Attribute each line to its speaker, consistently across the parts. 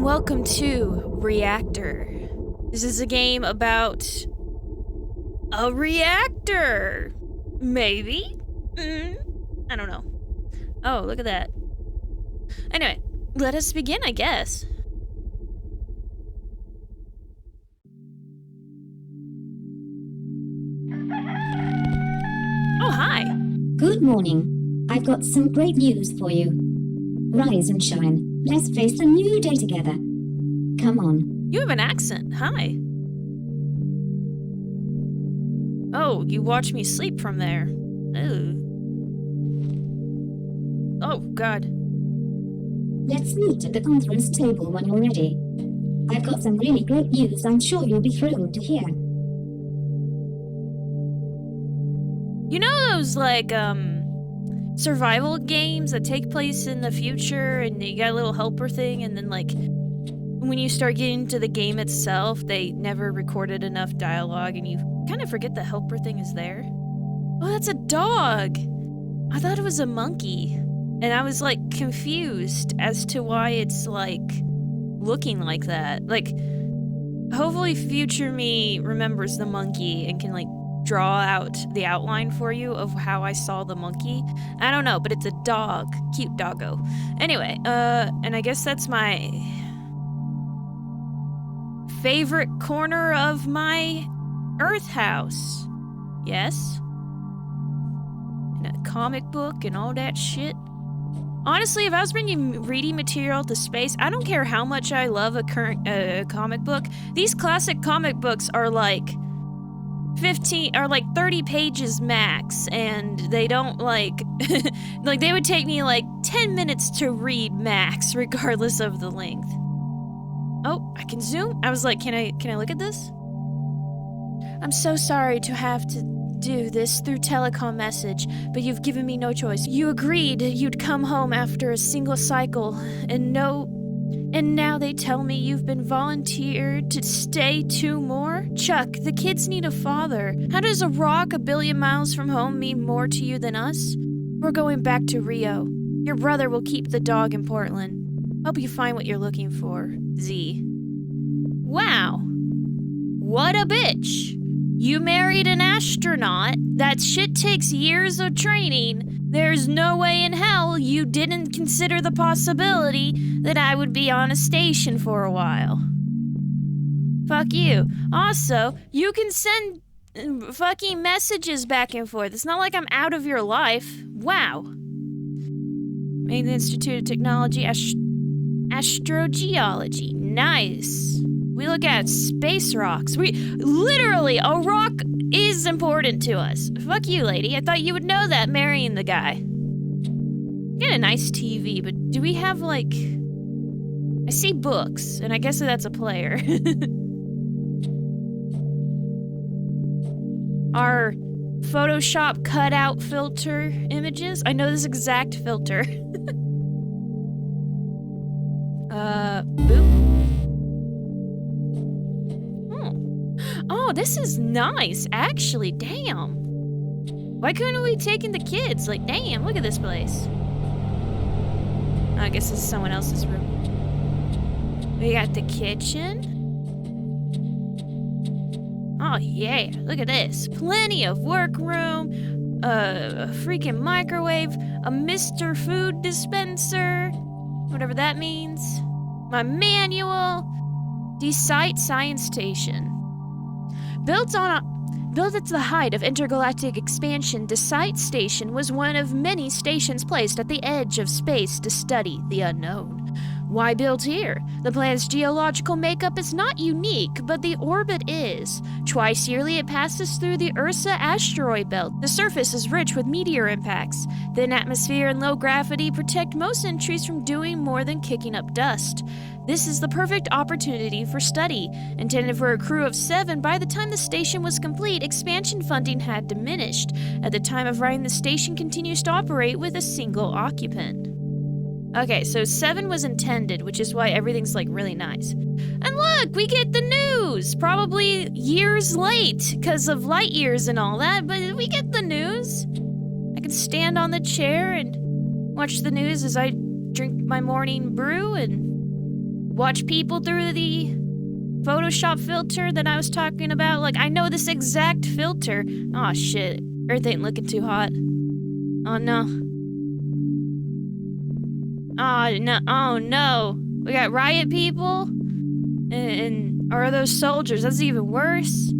Speaker 1: welcome to Reactor. This is a game about a reactor. Maybe? I don't know. Oh, look at that. Anyway, let us begin, I guess. Oh, hi.
Speaker 2: Good morning. I've got some great news for you. Rise and shine. Let's face a new day together. Come on.
Speaker 1: You have an accent. Hi. Oh, you watch me sleep from there. Ew. Oh, God.
Speaker 2: Let's meet at the conference table when you're ready. I've got some really great news I'm sure you'll be thrilled to hear.
Speaker 1: You know those, like, survival games that take place in the future and you got a little helper thing and then, like, when you start getting to the game itself, they never recorded enough dialogue and you kind of forget the helper thing is there? Oh, that's a dog! I thought it was a monkey. And I was, like, confused as to why it's, like, looking like that. Like, hopefully future me remembers the monkey and can, like, draw out the outline for you of how I saw the monkey. I don't know, but it's a dog. Cute doggo. Anyway, and I guess that's my favorite corner of my Earth house. Yes? And a comic book and all that shit. Honestly, if I was bringing reading material to space, I don't care how much I love a current comic book. These classic comic books are like 30 pages max, and they don't like like they would take me like 10 minutes to read max regardless of the length. Oh, I can zoom. I was like, can I look at this? I'm so sorry to have to do this through telecom message, but you've given me no choice. You agreed you'd come home after a single cycle, and now they tell me you've been volunteered to stay 2 more? Chuck, the kids need a father. How does a rock a billion miles from home mean more to you than us? We're going back to Rio. Your brother will keep the dog in Portland. Hope you find what you're looking for. Z. Wow. What a bitch. You married an astronaut. That shit takes years of training. There's no way in hell you didn't consider the possibility that I would be on a station for a while. Fuck you. Also, you can send fucking messages back and forth. It's not like I'm out of your life. Wow. Made the Institute of Technology, Astrogeology. Nice. We look at space rocks. Literally, a rock is important to us. Fuck you, lady. I thought you would know that marrying the guy. Get a nice TV, but do we have, like... I see books, and I guess that's a player. Our Photoshop cutout filter images? I know this exact filter. Boop. Oh, this is nice, actually. Damn. Why couldn't we take in the kids? Like, damn, look at this place. I guess this is someone else's room. We got the kitchen. Oh, yeah. Look at this. Plenty of workroom. A freaking microwave. A Mr. Food dispenser. Whatever that means. My manual. DIRIGO Science Station. Built at the height of intergalactic expansion, DIRIGO Station was one of many stations placed at the edge of space to study the unknown. Why built here? The planet's geological makeup is not unique, but the orbit is. Twice yearly, it passes through the Ursa asteroid belt. The surface is rich with meteor impacts. Thin atmosphere and low gravity protect most entries from doing more than kicking up dust. This is the perfect opportunity for study. Intended for a crew of 7, by the time the station was complete, expansion funding had diminished. At the time of writing, the station continues to operate with a single occupant. Okay, so 7 was intended, which is why everything's, like, really nice. And look, we get the news! Probably years late, because of light years and all that, but we get the news. I can stand on the chair and watch the news as I drink my morning brew and watch people through the Photoshop filter that I was talking about. Like, I know this exact filter. Oh shit, Earth ain't looking too hot. Oh no. Oh no, oh no. We got riot people? And are those soldiers? That's even worse.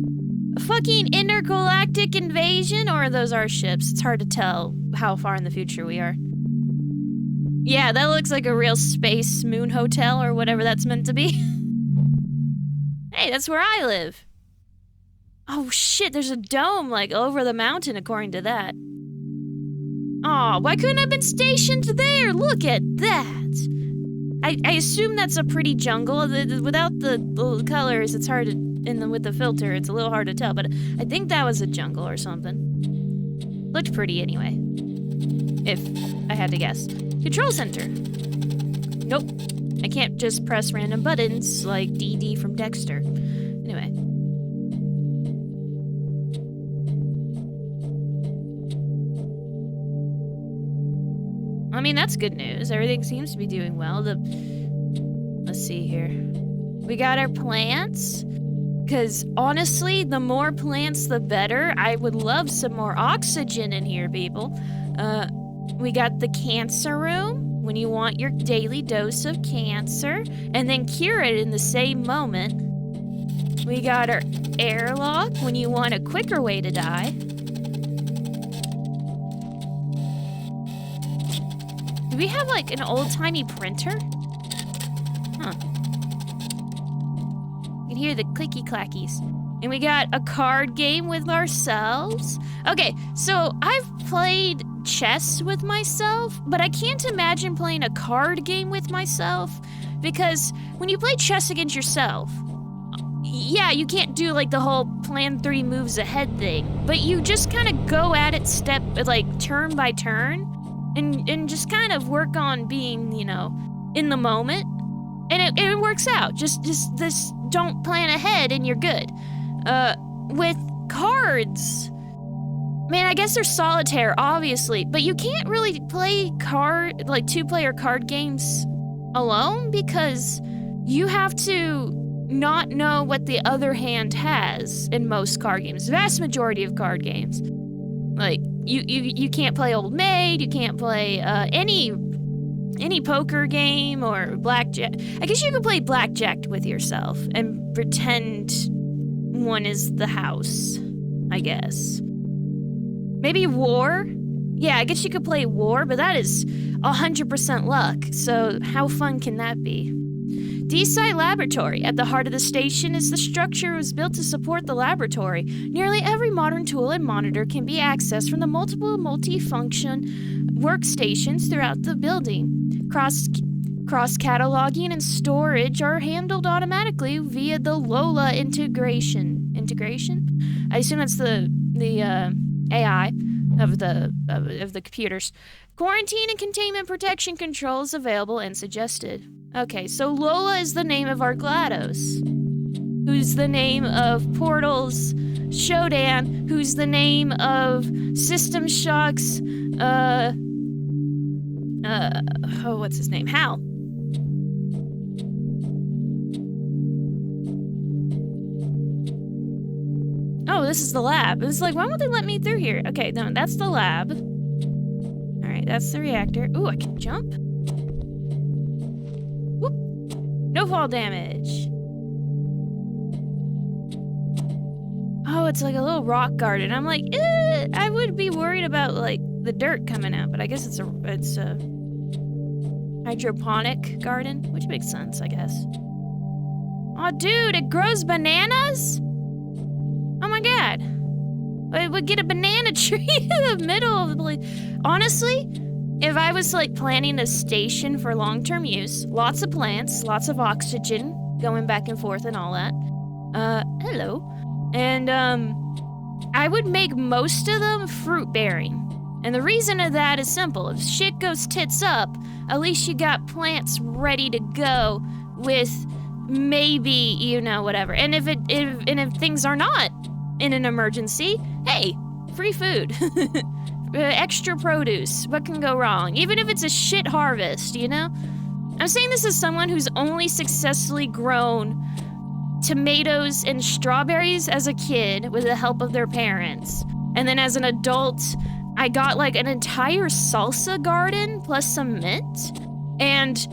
Speaker 1: A fucking intergalactic invasion? Or are those our ships? It's hard to tell how far in the future we are. Yeah, that looks like a real space moon hotel or whatever that's meant to be. Hey, that's where I live. Oh shit, there's a dome like over the mountain according to that. Aw, why couldn't I have been stationed there? Look at that. I assume that's a pretty jungle. Without the colors, it's hard to, with the filter, it's a little hard to tell, but I think that was a jungle or something. Looked pretty anyway. If I had to guess. Control center. Nope. I can't just press random buttons like DD from Dexter. Anyway. I mean, that's good news. Everything seems to be doing well. Let's see here. We got our plants. Because honestly, the more plants, the better. I would love some more oxygen in here, people. We got the cancer room, when you want your daily dose of cancer, and then cure it in the same moment. We got our airlock, when you want a quicker way to die. Do we have like an old-timey printer? Huh. You can hear the clicky clackies. And we got a card game with ourselves. Okay, so I've played chess with myself, but I can't imagine playing a card game with myself, because when you play chess against yourself, yeah, you can't do like the whole plan 3 moves ahead thing, but you just kind of go at it turn by turn, and just kind of work on being, you know, in the moment, and it works out. Just this, don't plan ahead and you're good. With cards, man, I guess there's solitaire, obviously, but you can't really play 2-player card games alone, because you have to not know what the other hand has in most card games. Vast majority of card games. Like, you can't play Old Maid, you can't play any poker game or blackjack. I guess you could play blackjack with yourself and pretend one is the house, I guess. Maybe war? Yeah, I guess you could play war, but that is 100% luck, so how fun can that be? D-Site Laboratory. At the heart of the station is the structure was built to support the laboratory. Nearly every modern tool and monitor can be accessed from the multiple multi-function workstations throughout the building. Cross-cataloging and storage are handled automatically via the Lola integration. Integration? I assume that's the AI of the computers. Quarantine and containment protection controls available and suggested. Okay, so Lola is the name of our GLaDOS, who's the name of Portal's Shodan, who's the name of System Shock's, what's his name? Hal. Oh, this is the lab. It was like, why won't they let me through here? Okay, no, that's the lab. Alright, that's the reactor. Ooh, I can jump. Whoop. No fall damage. Oh, it's like a little rock garden. I'm like, I would be worried about like the dirt coming out, but I guess it's a hydroponic garden, which makes sense, I guess. Oh, dude, it grows bananas? Oh my god. I would get a banana tree in the middle of the place. Honestly, if I was like planning a station for long-term use, lots of plants, lots of oxygen going back and forth and all that. Hello. And, I would make most of them fruit-bearing. And the reason of that is simple. If shit goes tits up, at least you got plants ready to go with maybe, you know, whatever. And if things are not in an emergency, hey, free food. Extra produce. What can go wrong? Even if it's a shit harvest, you know? I'm saying this as someone who's only successfully grown tomatoes and strawberries as a kid with the help of their parents. And then as an adult, I got like an entire salsa garden plus some mint. And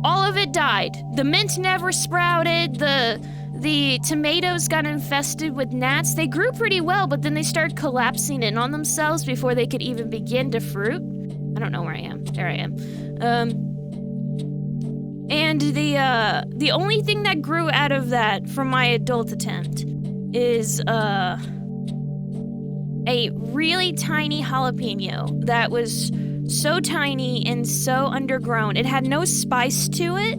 Speaker 1: all of it died. The mint never sprouted. The tomatoes got infested with gnats. They grew pretty well, but then they started collapsing in on themselves before they could even begin to fruit. I don't know where I am. There I am. And the only thing that grew out of that from my adult attempt is a really tiny jalapeno that was so tiny and so undergrown. It had no spice to it.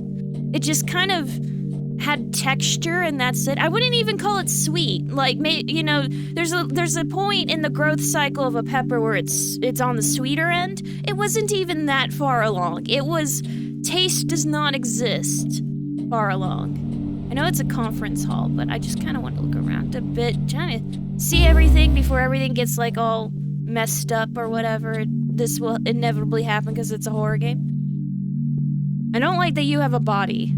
Speaker 1: It just kind of had texture, and that's it. I wouldn't even call it sweet. Like, you know, there's a point in the growth cycle of a pepper where it's on the sweeter end. It wasn't even that far along. It was taste does not exist far along. I know it's a conference hall, but I just kind of want to look around a bit, trying to see everything before everything gets like all messed up or whatever. This will inevitably happen because it's a horror game. I don't like that you have a body.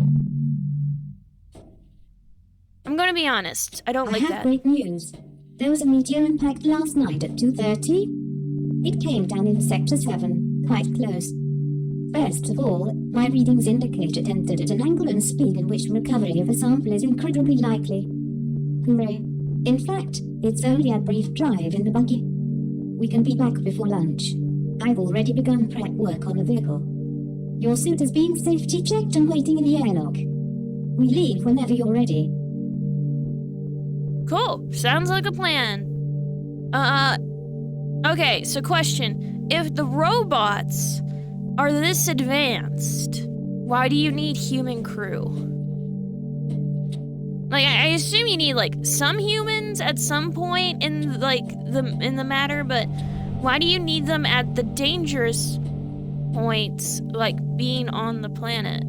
Speaker 1: I'm gonna be honest. I don't like that.
Speaker 2: I have great news. There was a meteor impact last night at 2:30. It came down in Sector 7, quite close. Best of all, my readings indicate it entered at an angle and speed in which recovery of a sample is incredibly likely. Hooray. In fact, it's only a brief drive in the buggy. We can be back before lunch. I've already begun prep work on the vehicle. Your suit is being safety checked and waiting in the airlock. We leave whenever you're ready.
Speaker 1: Cool. Sounds like a plan. Okay, so question. If the robots are this advanced, why do you need human crew? Like, I assume you need, like, some humans at some point in, like, the matter, but why do you need them at the dangerous points, like, being on the planet?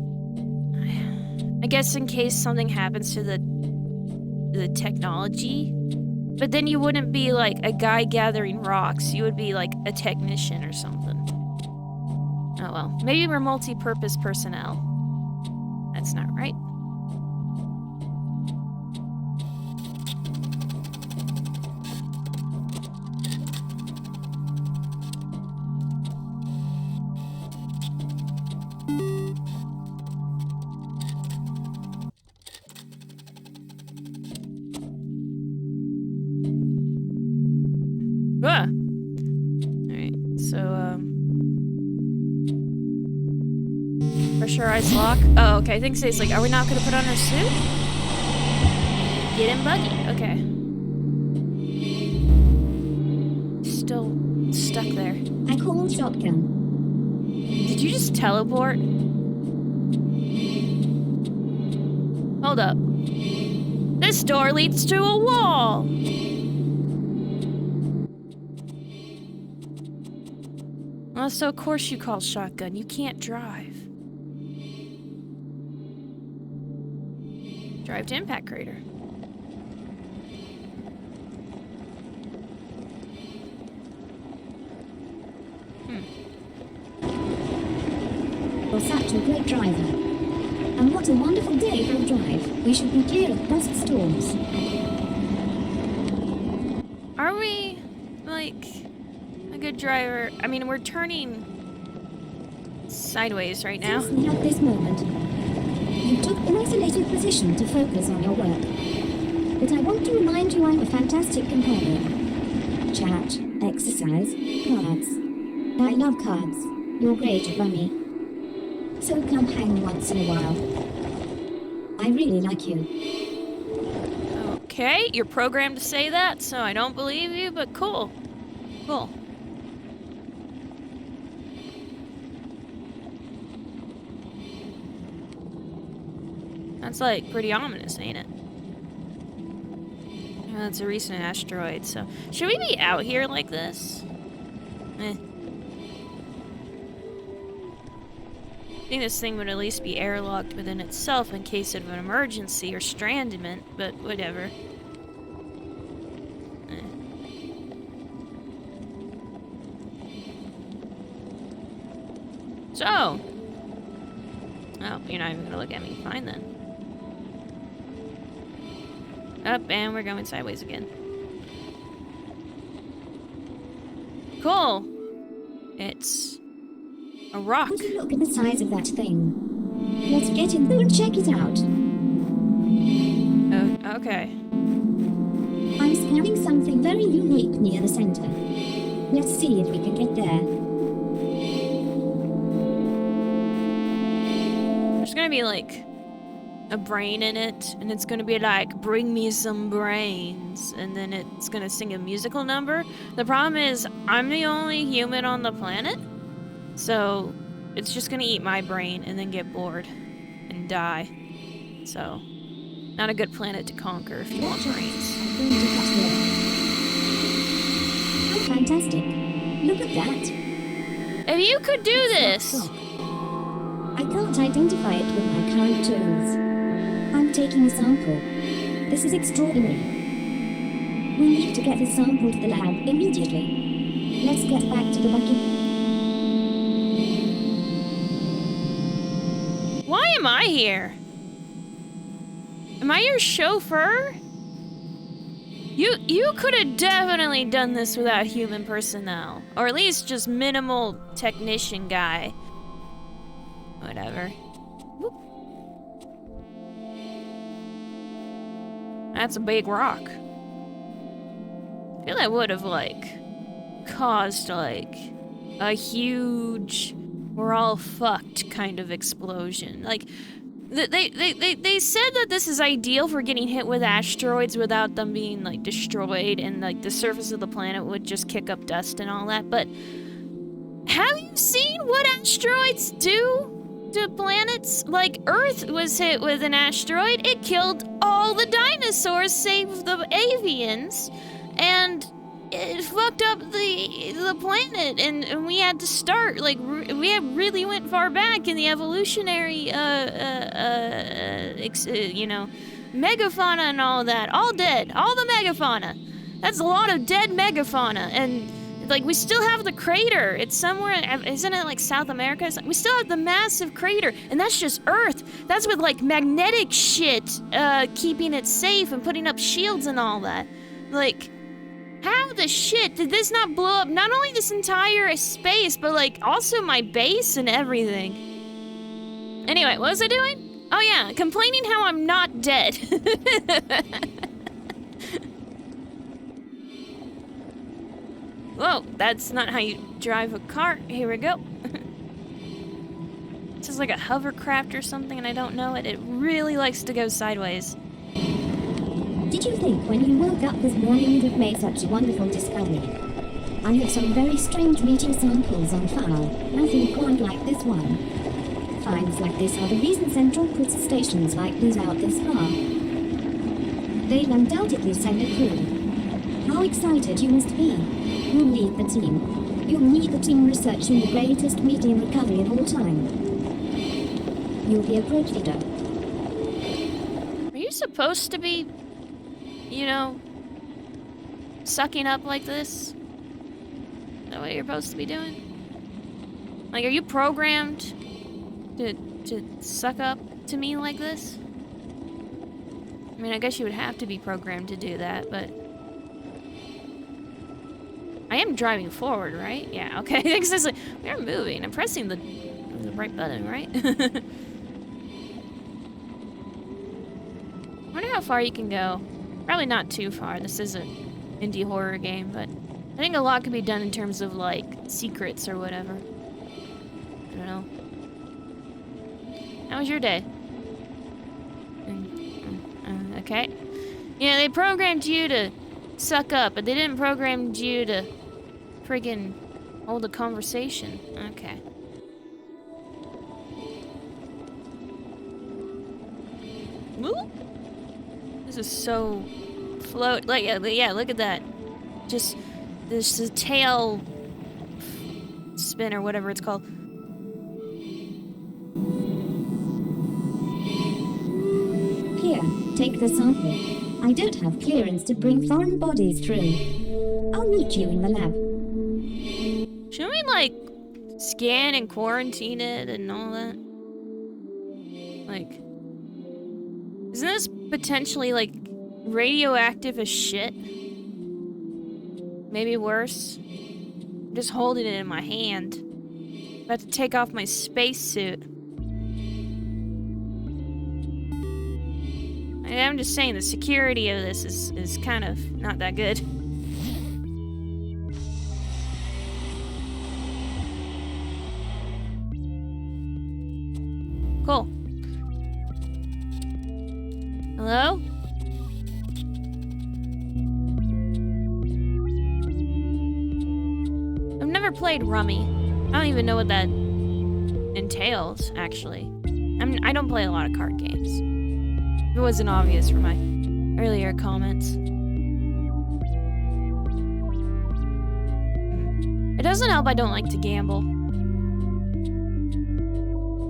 Speaker 1: I guess in case something happens to the technology, but then you wouldn't be like a guy gathering rocks. You would be like a technician or something. Oh well, maybe we're multi-purpose personnel. That's not right. Pressurized lock. Oh, okay. I think it's like, are we not gonna put on our suit? Get in buggy. Okay. Still stuck there.
Speaker 2: I call shotgun.
Speaker 1: Did you just teleport? Hold up. This door leads to a wall. Well, so of course you call shotgun. You can't drive. Drive to impact crater.
Speaker 2: You're such a great driver. And what a wonderful day for a drive. We should be clear of dust storms.
Speaker 1: Are we, like, a good driver? I mean, we're turning sideways right now.
Speaker 2: Since at this moment, you took an isolated position to focus on your work. But I want to remind you I'm a fantastic companion. Chat, exercise, cards. I love cards. You're great at rummy. So come hang once in a while. I really like you.
Speaker 1: Okay, you're programmed to say that, so I don't believe you, but cool. Cool. That's like pretty ominous, ain't it? Yeah, that's a recent asteroid, so should we be out here like this? I think this thing would at least be airlocked within itself in case of an emergency or strandment, but whatever. So, Oh, you're not even gonna look at me. Fine then. Up, and we're going sideways again. Cool. It's a rock.
Speaker 2: Would you look at the size of that thing? Let's get in there and check it out.
Speaker 1: Oh, okay.
Speaker 2: I'm scanning something very unique near the center. Let's see if we can get there.
Speaker 1: There's gonna be like a brain in it, and it's gonna be like, bring me some brains, and then it's gonna sing a musical number. The problem is, I'm the only human on the planet, so it's just gonna eat my brain and then get bored and die. So, not a good planet to conquer if you want brains.
Speaker 2: I'm going to cut there. Oh, fantastic. Look at that.
Speaker 1: If you could do this!
Speaker 2: I can't identify it with my current tools. I'm taking a sample. This is extraordinary. We need to get this sample to the lab immediately. Let's get back to the bucket.
Speaker 1: Why am I here? Am I your chauffeur? You could have definitely done this without human personnel. Or at least just minimal technician guy. Whatever. Whoop. That's a big rock. I feel that would have, like, caused, like, a huge, we're all fucked kind of explosion. Like, they said that this is ideal for getting hit with asteroids without them being, like, destroyed, and, like, the surface of the planet would just kick up dust and all that, but have you seen what asteroids do to planets? Like, Earth was hit with an asteroid, it killed all the dinosaurs save the avians, and it fucked up the planet, and we had to start, like, we really went far back in the evolutionary, you know, megafauna and all that. All dead. All the megafauna. That's a lot of dead megafauna, and, like, we still have the crater. It's somewhere, isn't it, like, South America? We still have the massive crater, and that's just Earth. That's with, like, magnetic shit, keeping it safe and putting up shields and all that. Like, how the shit did this not blow up not only this entire space, but, like, also my base and everything? Anyway, what was I doing? Oh yeah, complaining how I'm not dead. Whoa, that's not how you drive a car. Here we go. This is like a hovercraft or something, and I don't know it. It really likes to go sideways.
Speaker 2: Did you think when you woke up this morning you'd have made such a wonderful discovery? I have some very strange meteor samples on file, nothing quite like this one. Finds like this are the reason Central puts stations like these out this far. They'll undoubtedly send a crew. How excited you must be. You'll lead the team. You'll lead the team researching the greatest meteor recovery of all time. You'll be a great leader.
Speaker 1: Are you supposed to be, you know, sucking up like this? Is that what you're supposed to be doing? Like, are you programmed to suck up to me like this? I mean, I guess you would have to be programmed to do that, but I am driving forward, right? Yeah, okay. Exactly. We are moving. I'm pressing the right button, right? I wonder how far you can go. Probably not too far. This is an indie horror game, but I think a lot could be done in terms of, like, secrets or whatever. I don't know. How was your day? Okay. Yeah, they programmed you to suck up, but they didn't program you to friggin' hold a conversation. Okay. Woo! This is so float. Like, yeah, look at that. Just this is tail spin or whatever it's called.
Speaker 2: Here, take the sample. I don't have clearance to bring foreign bodies through. I'll meet you in the lab.
Speaker 1: Shouldn't we, like, scan and quarantine it and all that? Like, isn't this potentially, like, radioactive as shit? Maybe worse. I'm just holding it in my hand. I'm about to take off my spacesuit. I'm just saying the security of this is kind of not that good. Cool. Hello? I've never played Rummy. I don't even know what that entails, actually. I don't play a lot of card games. It wasn't obvious from my earlier comments. It doesn't help I don't like to gamble.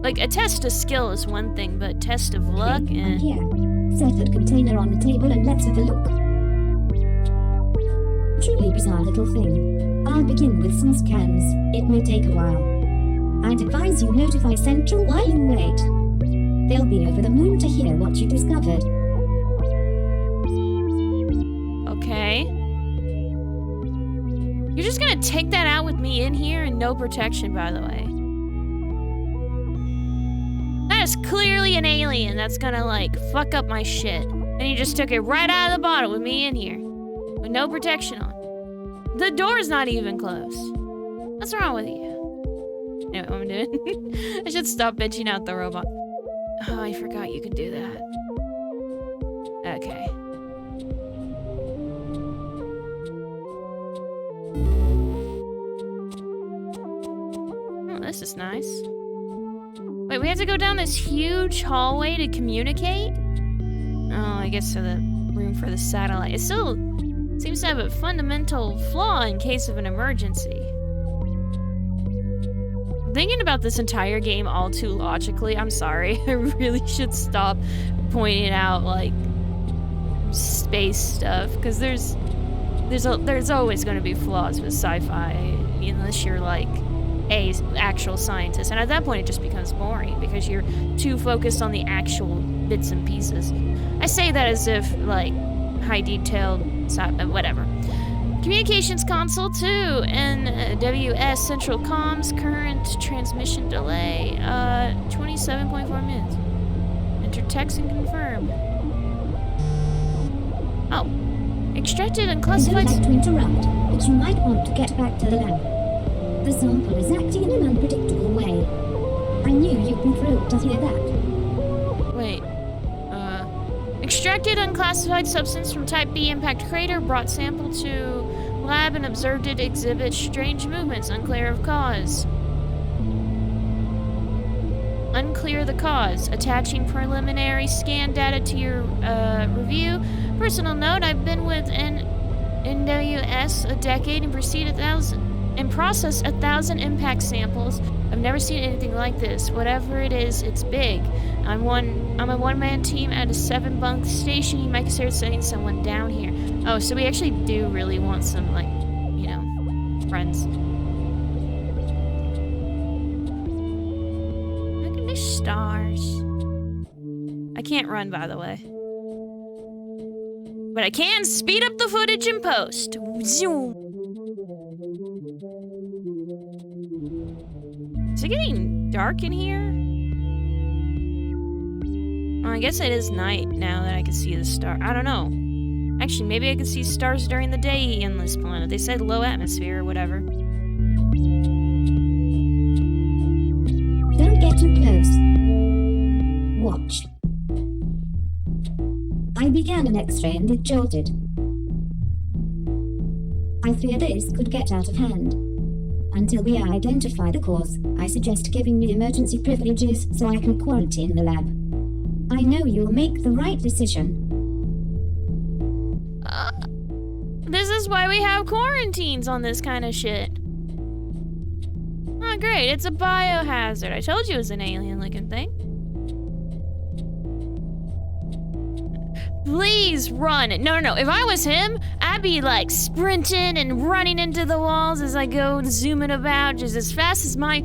Speaker 1: Like, a test of skill is one thing, but test of luck and...
Speaker 2: Here, set the container on the table and let's have a look. Truly bizarre little thing. I'll begin with some scans. It may take a while. I'd advise you notify Central while you wait. They'll be over the moon to hear what you discovered.
Speaker 1: Okay. You're just gonna take that out with me in here and no protection, by the way. That is clearly an alien that's gonna, like, fuck up my shit. And you just took it right out of the bottle with me in here. With no protection on. The door's not even closed. What's wrong with you? Anyway, what I'm doing? I should stop bitching out the robot. Oh, I forgot you could do that. Okay. Oh, this is nice. Wait, we have to go down this huge hallway to communicate? Oh, I guess so the room for the satellite. It still seems to have a fundamental flaw in case of an emergency. Thinking about this entire game all too logically. I'm sorry. I really should stop pointing out, like, space stuff, because there's always going to be flaws with sci-fi unless you're like a actual scientist, and at that point it just becomes boring because you're too focused on the actual bits and pieces. I say that as if, like, high detailed whatever. Communications console 2 and WS Central Comms current transmission delay 27.4 minutes. Enter text and confirm. Oh, extracted and classified.
Speaker 2: I don't like to interrupt, but you might want to get back to the lab. The sample is acting in an unpredictable way. I knew you'd be thrilled to hear that.
Speaker 1: Wait. Extracted unclassified substance from Type B impact crater, brought sample to lab and observed it exhibit strange movements, unclear of cause. Unclear the cause. Attaching preliminary scan data to your review. Personal note, I've been with NWS a decade and processed 1,000 impact samples. I've never seen anything like this. Whatever it is, it's big. I'm a one-man team at a 7-bunk station. You might consider sending someone down here. Oh, so we actually do really want some, like, you know, friends. Look at the stars. I can't run, by the way. But I can speed up the footage in post. Zoom. Is it getting dark in here? Oh, I guess it is night now that I can see the star. I don't know. Actually, maybe I can see stars during the day in this planet. They said low atmosphere or whatever.
Speaker 2: Don't get too close. Watch. I began an X-ray and it jolted. I fear this could get out of hand. Until we identify the cause, I suggest giving me emergency privileges so I can quarantine the lab. I know you'll make the right decision.
Speaker 1: This is why we have quarantines on this kind of shit. Oh, great. It's a biohazard. I told you it was an alien-looking thing. Please run. No. If I was him, I'd be, like, sprinting and running into the walls as I go zooming about just as fast as my,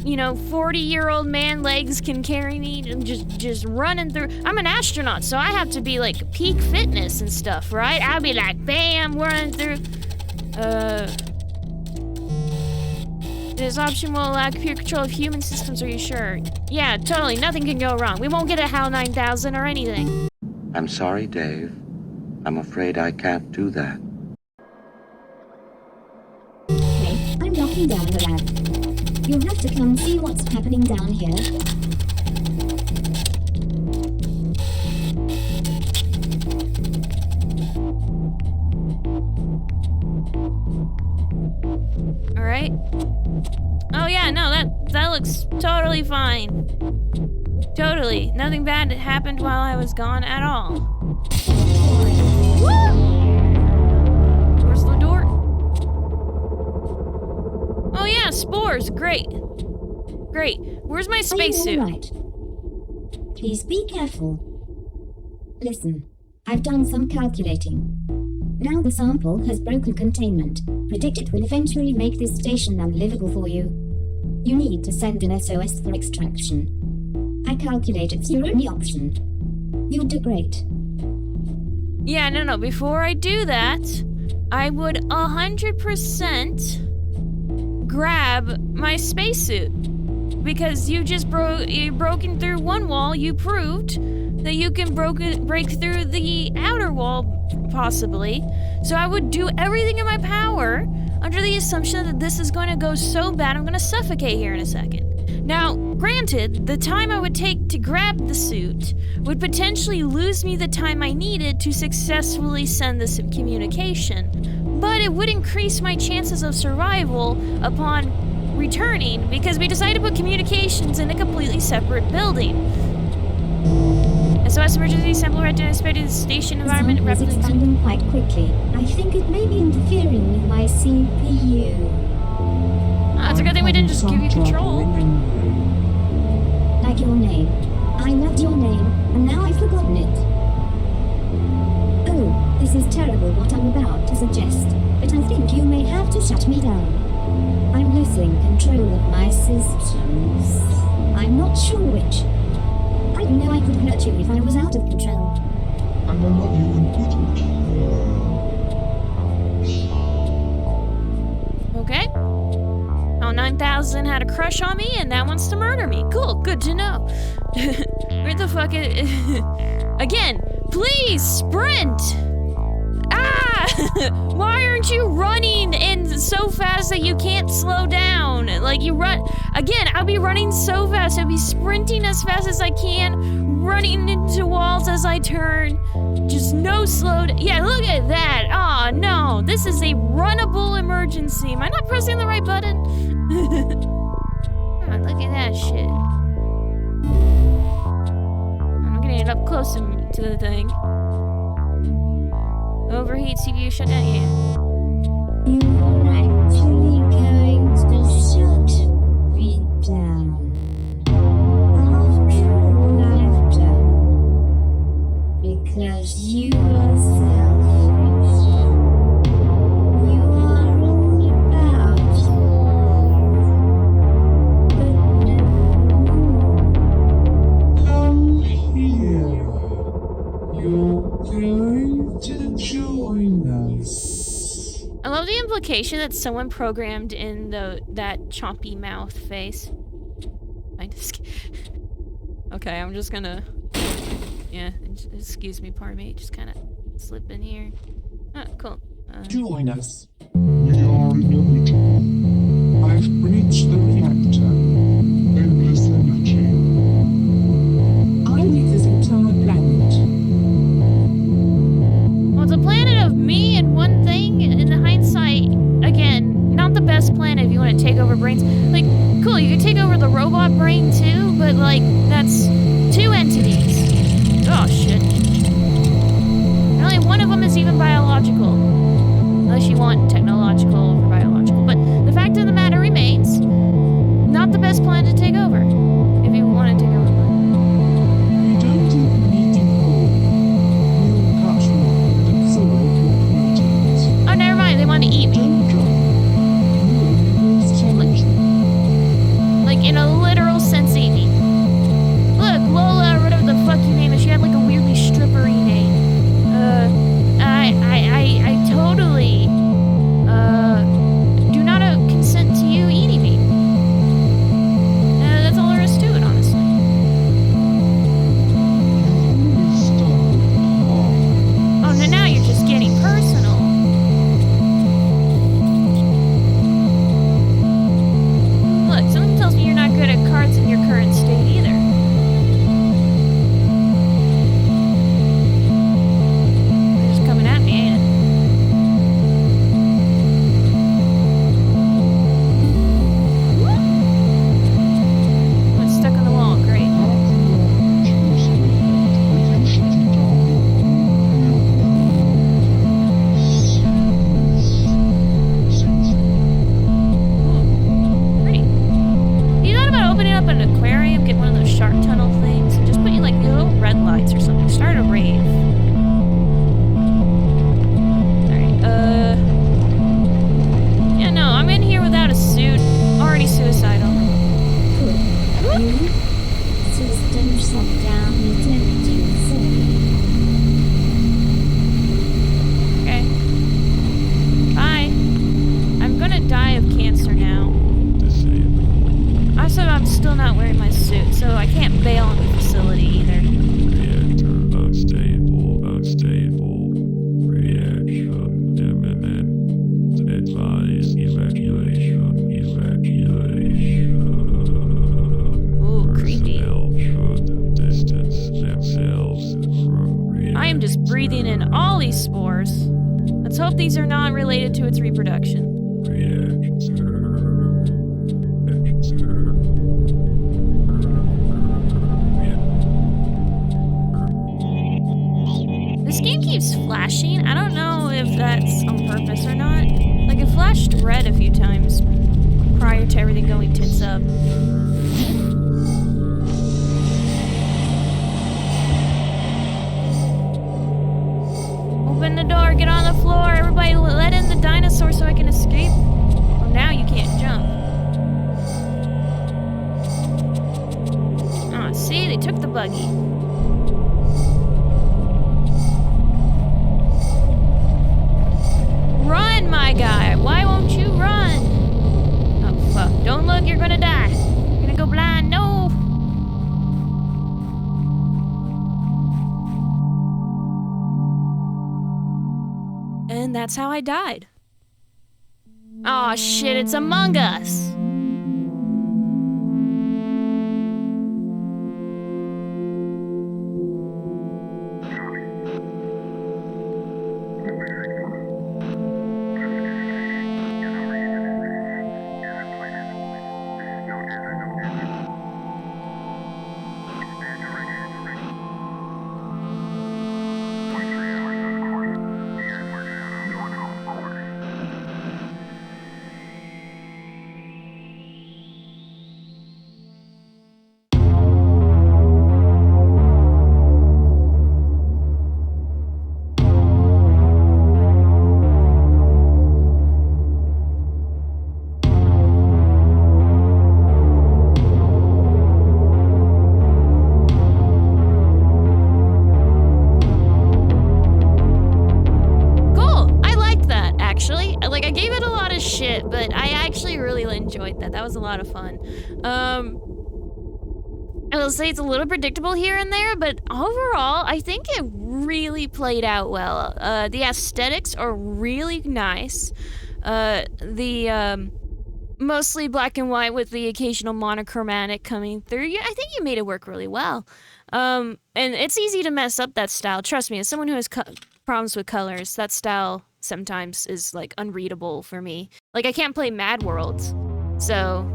Speaker 1: you know, 40-year-old man legs can carry me and just running through. I'm an astronaut, so I have to be like peak fitness and stuff, right? I'll be like, bam, running through. This option will allow computer control of human systems, are you sure? Yeah, totally, nothing can go wrong. We won't get a HAL 9000 or anything.
Speaker 3: I'm sorry, Dave. I'm afraid I can't do that.
Speaker 2: Okay, I'm locking down the lab. You'll have to come see what's happening down here.
Speaker 1: Alright. Oh yeah, no, that looks totally fine. Totally. Nothing bad happened while I was gone at all. Woo! Where's the door? Oh yeah, spores. Great. Great. Where's my spacesuit?
Speaker 2: All right. Please be careful. Listen, I've done some calculating. Now the sample has broken containment. Predict it will eventually make this station unlivable for you. You need to send an SOS for extraction. I calculate it's your only option. You'll do great.
Speaker 1: Yeah, no. Before I do that, I would 100% grab my spacesuit. Because you just broken through one wall, you proved that you can break through the outer wall, possibly. So I would do everything in my power under the assumption that this is going to go so bad I'm going to suffocate here in a second. Now, granted, the time I would take to grab the suit would potentially lose me the time I needed to successfully send this communication, but it would increase my chances of survival upon returning because we decided to put communications in a completely separate building. SOS emergency sample right to the station environment
Speaker 2: The sample is expanding quite quickly. I think it may be interfering with my CPU.
Speaker 1: Oh, it's a good thing we didn't just give you control.
Speaker 2: Like your name. I loved your name, and now I've forgotten it. Oh, this is terrible what I'm about to suggest, but I think you may have to shut me down. I'm losing control of my systems. I'm not sure which. I know I could hurt you if I was out of control.
Speaker 4: And I love you and put
Speaker 1: Okay. Oh, 9000 had a crush on me and now wants to murder me. Cool, good to know. Where the fuck is... Again, please, sprint! Ah! Why aren't you running and so fast that you can't slow down? Like, you run... Again, I'll be running so fast. I'll be sprinting as fast as I can, running into walls as I turn. Just no slow... Yeah, look at that. Aw, no. This is a runnable emergency. Am I not pressing the right button? Come on, look at that shit. I'm getting it up close to the thing. Overheat, CPU shut down, yeah.
Speaker 2: You're actually going to shut me down. After all I've done. Because you are selfish. You are all about but no.
Speaker 4: Come here. You're going to join us.
Speaker 1: I love the implication that someone programmed in that chompy mouth face. I just... Okay, I'm just gonna... Yeah, excuse me, pardon me. Just kind of slip in here. Oh, cool.
Speaker 4: Join us. We are inevitable. I've breached the reactor. Endless energy. I need this entire planet.
Speaker 1: Well, it's a planet of me and one thing. In hindsight, again, not the best planet if you want to take over brains. Like, cool, you could take over the robot brain too, but like, that's two entities. Oh shit. And only one of them is even biological. Unless you want technological over biological. But the fact of the matter remains, not the best planet to take over. If you want to take over the planet.
Speaker 4: We don't even need to go. We'll cut you off and absorb your proteins.
Speaker 1: Oh, never mind, they want to eat me.
Speaker 4: Don't jump. You only lose challenge.
Speaker 1: Like in a in all these spores. Let's hope these are not related to its reproduction. This game keeps flashing. I don't know if that's on purpose or not. Like, it flashed red a few times prior to everything going tits up. Open the door, get on the floor, everybody let in the dinosaur so I can escape. Oh, now you can't jump. Oh, see, they took the buggy. Run, my guy, why won't you run? Oh, fuck, don't look, you're gonna die. You're gonna go blind, no. And that's how I died. Aw, shit, it's Among Us. But I actually really enjoyed that. That was a lot of fun. I will say it's a little predictable here and there, but overall, I think it really played out well. The aesthetics are really nice. The mostly black and white with the occasional monochromatic coming through. Yeah, I think you made it work really well. And it's easy to mess up that style. Trust me, as someone who has problems with colors, that style sometimes is like unreadable for me. Like, I can't play Mad Worlds, so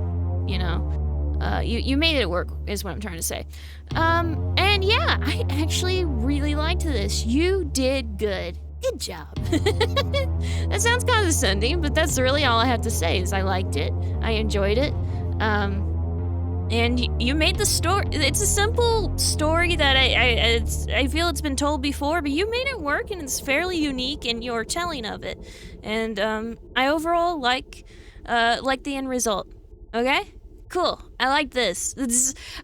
Speaker 1: you know, you made it work is what I'm trying to say. And yeah, I actually really liked this. You did good. Good job. That sounds condescending, but that's really all I have to say is I liked it. I enjoyed it. And you made the story. It's a simple story that I feel it's been told before, but you made it work, and it's fairly unique in your telling of it. And I overall like the end result. Okay? Cool. I like this.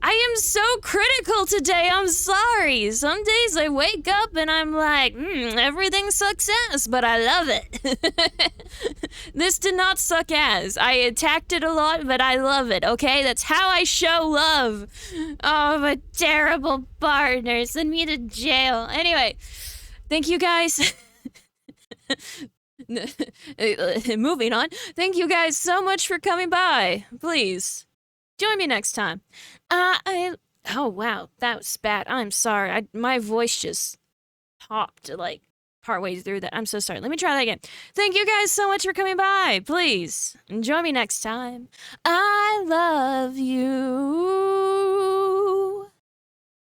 Speaker 1: I am so critical today. I'm sorry. Some days I wake up and I'm like, everything sucks ass, but I love it. This did not suck ass. I attacked it a lot, but I love it, okay? That's how I show love. Oh, but terrible partner. Send me to jail. Anyway, thank you guys. Moving on. Thank you guys so much for coming by. Please. Join me next time. Oh wow, that was bad. I'm sorry. My voice just popped like partway through that. I'm so sorry. Let me try that again. Thank you guys so much for coming by. Please join me next time. I love you.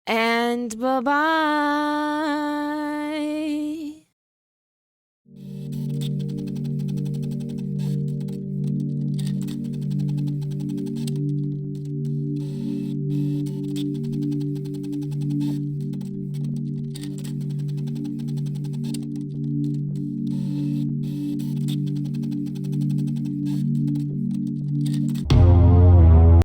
Speaker 1: And bye-bye.